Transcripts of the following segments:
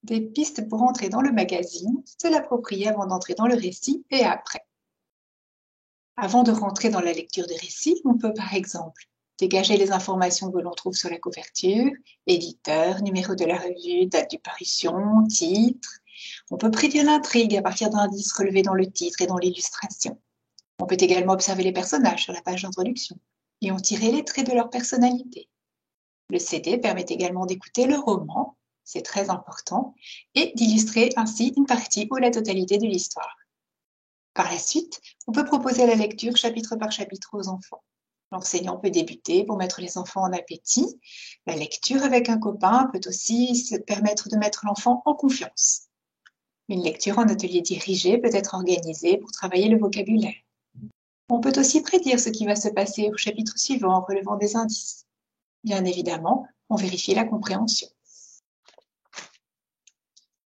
Des pistes pour entrer dans le magazine, se l'approprier avant d'entrer dans le récit et après. Avant de rentrer dans la lecture de récit, on peut par exemple dégager les informations que l'on trouve sur la couverture, éditeur, numéro de la revue, date de parution, titre. On peut prédire l'intrigue à partir d'indices relevés dans le titre et dans l'illustration. On peut également observer les personnages sur la page d'introduction et en tirer les traits de leur personnalité. Le CD permet également d'écouter le roman, c'est très important, et d'illustrer ainsi une partie ou la totalité de l'histoire. Par la suite, on peut proposer la lecture chapitre par chapitre aux enfants. L'enseignant peut débuter pour mettre les enfants en appétit. La lecture avec un copain peut aussi se permettre de mettre l'enfant en confiance. Une lecture en atelier dirigé peut être organisée pour travailler le vocabulaire. On peut aussi prédire ce qui va se passer au chapitre suivant en relevant des indices. Bien évidemment, on vérifie la compréhension.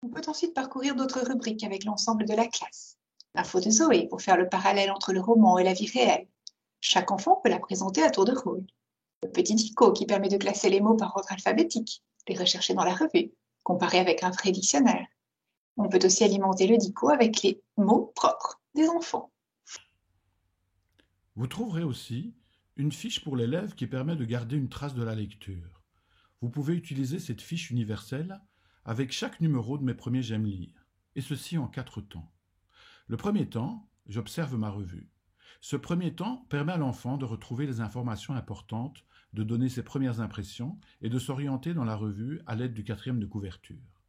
On peut ensuite parcourir d'autres rubriques avec l'ensemble de la classe. L'info de Zoé pour faire le parallèle entre le roman et la vie réelle. Chaque enfant peut la présenter à tour de rôle. Le petit dico qui permet de classer les mots par ordre alphabétique, les rechercher dans la revue, comparer avec un vrai dictionnaire. On peut aussi alimenter le dico avec les mots propres des enfants. Vous trouverez aussi une fiche pour l'élève qui permet de garder une trace de la lecture. Vous pouvez utiliser cette fiche universelle avec chaque numéro de mes premiers J'aime lire, et ceci en 4 temps. Le premier temps, j'observe ma revue. Ce premier temps permet à l'enfant de retrouver les informations importantes, de donner ses premières impressions et de s'orienter dans la revue à l'aide du 4e de couverture.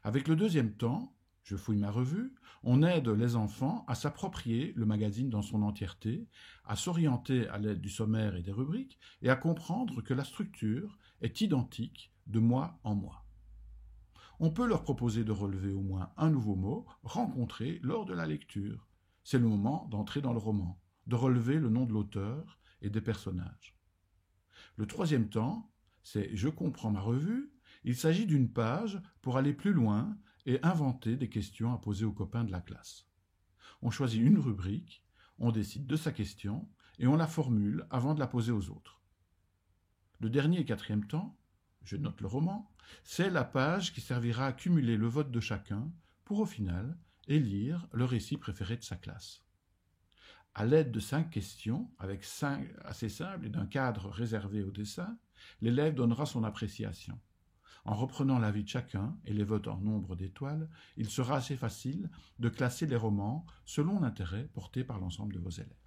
Avec le deuxième temps, je fouille ma revue, on aide les enfants à s'approprier le magazine dans son entièreté, à s'orienter à l'aide du sommaire et des rubriques, et à comprendre que la structure est identique de mois en mois. On peut leur proposer de relever au moins un nouveau mot rencontré lors de la lecture. C'est le moment d'entrer dans le roman, de relever le nom de l'auteur et des personnages. Le troisième temps, c'est je comprends ma revue. Il s'agit d'une page pour aller plus loin et inventer des questions à poser aux copains de la classe. On choisit une rubrique, on décide de sa question et on la formule avant de la poser aux autres. Le dernier et 4e temps, je note le roman, c'est la page qui servira à cumuler le vote de chacun pour au final élire le récit préféré de sa classe. À l'aide de 5 questions, avec 5 assez simples et d'un cadre réservé au dessin, l'élève donnera son appréciation. En reprenant l'avis de chacun et les votes en nombre d'étoiles, il sera assez facile de classer les romans selon l'intérêt porté par l'ensemble de vos élèves.